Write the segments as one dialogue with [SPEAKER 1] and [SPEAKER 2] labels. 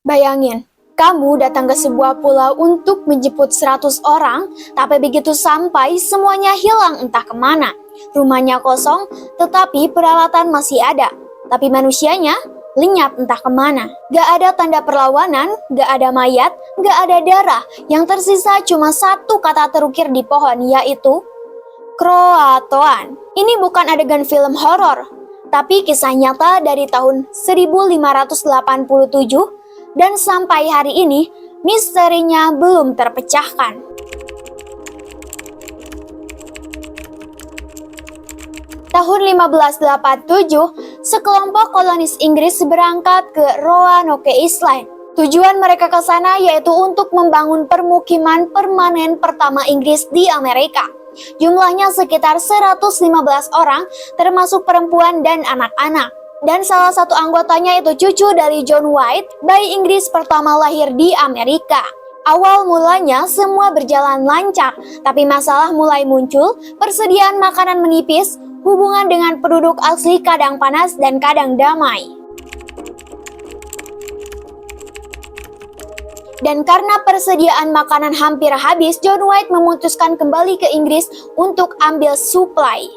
[SPEAKER 1] Bayangin, kamu datang ke sebuah pulau untuk menjemput 100 orang, tapi begitu sampai semuanya hilang entah kemana. Rumahnya kosong, tetapi peralatan masih ada. Tapi manusianya lenyap entah kemana. Gak ada tanda perlawanan, gak ada mayat, gak ada darah. Yang tersisa cuma satu kata terukir di pohon, yaitu Kroatoan. Ini bukan adegan film horor, tapi kisah nyata dari tahun 1587 dan sampai hari ini misterinya belum terpecahkan. Tahun 1587, sekelompok kolonis Inggris berangkat ke Roanoke Island. Tujuan mereka ke sana yaitu untuk membangun permukiman permanen pertama Inggris di Amerika. Jumlahnya sekitar 115 orang, termasuk perempuan dan anak-anak. Dan salah satu anggotanya itu cucu dari John White, bayi Inggris pertama lahir di Amerika. Awal mulanya semua berjalan lancar, tapi masalah mulai muncul, persediaan makanan menipis, hubungan dengan penduduk asli kadang panas dan kadang damai. Dan karena persediaan makanan hampir habis, John White memutuskan kembali ke Inggris untuk ambil suplai.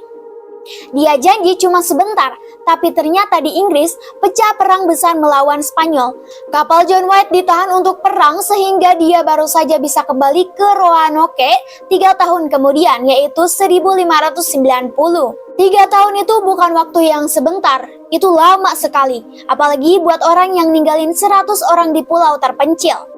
[SPEAKER 1] Dia janji cuma sebentar, tapi ternyata di Inggris pecah perang besar melawan Spanyol. Kapal John White ditahan untuk perang sehingga dia baru saja bisa kembali ke Roanoke 3 tahun kemudian, yaitu 1590. 3 tahun itu bukan waktu yang sebentar, itu lama sekali, apalagi buat orang yang ninggalin 100 orang di pulau terpencil.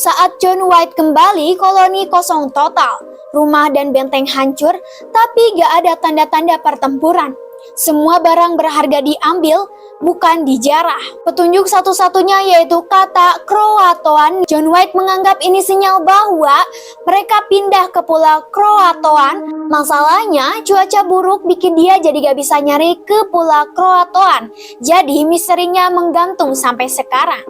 [SPEAKER 1] Saat John White kembali, koloni kosong total. Rumah dan benteng hancur, tapi gak ada tanda-tanda pertempuran. Semua barang berharga diambil, bukan dijarah. Petunjuk satu-satunya yaitu kata Kroatoan. John White menganggap ini sinyal bahwa mereka pindah ke pulau Kroatoan. Masalahnya, cuaca buruk bikin dia jadi gak bisa nyari ke pulau Kroatoan. Jadi misterinya menggantung sampai sekarang.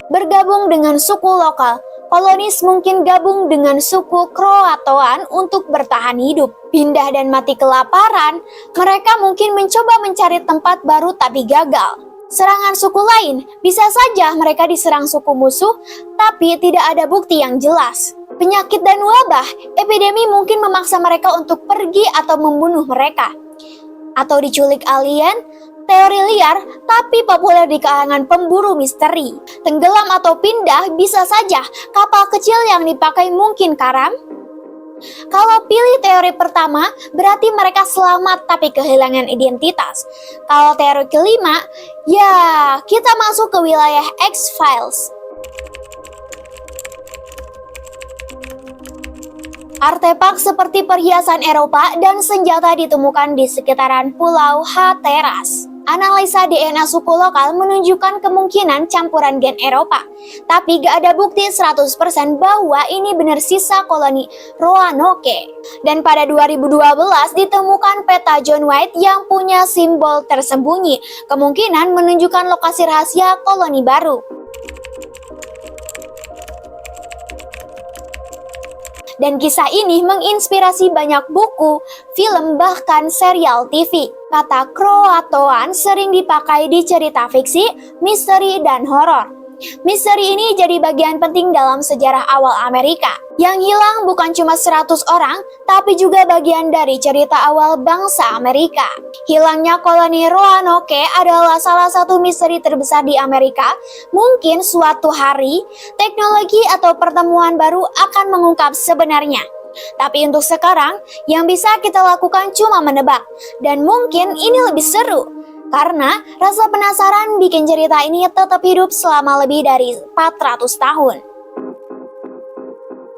[SPEAKER 1] Bergabung dengan suku lokal, kolonis mungkin gabung dengan suku Kroatoan untuk bertahan hidup. Pindah dan mati kelaparan, mereka mungkin mencoba mencari tempat baru tapi gagal. Serangan suku lain, bisa saja mereka diserang suku musuh, tapi tidak ada bukti yang jelas. Penyakit dan wabah, epidemi mungkin memaksa mereka untuk pergi atau membunuh mereka. Atau diculik alien. Teori liar, tapi populer di kalangan pemburu misteri. Tenggelam atau pindah bisa saja, kapal kecil yang dipakai mungkin karam. Kalau pilih teori pertama, berarti mereka selamat tapi kehilangan identitas. Kalau teori kelima, ya kita masuk ke wilayah X-Files. Artefak seperti perhiasan Eropa dan senjata ditemukan di sekitaran Pulau Hatteras. Analisa DNA suku lokal menunjukkan kemungkinan campuran gen Eropa, tapi gak ada bukti 100% bahwa ini benar sisa koloni Roanoke. Dan pada 2012 ditemukan peta John White yang punya simbol tersembunyi, kemungkinan menunjukkan lokasi rahasia koloni baru. Dan kisah ini menginspirasi banyak buku, film, bahkan serial TV. Kata Kroatoan sering dipakai di cerita fiksi, misteri, dan horor. Misteri ini jadi bagian penting dalam sejarah awal Amerika. Yang hilang bukan cuma 100 orang, tapi juga bagian dari cerita awal bangsa Amerika. Hilangnya koloni Roanoke adalah salah satu misteri terbesar di Amerika. Mungkin suatu hari, teknologi atau pertemuan baru akan mengungkap sebenarnya. Tapi untuk sekarang, yang bisa kita lakukan cuma menebak. Dan mungkin ini lebih seru. Karena rasa penasaran bikin cerita ini tetap hidup selama lebih dari 400 tahun.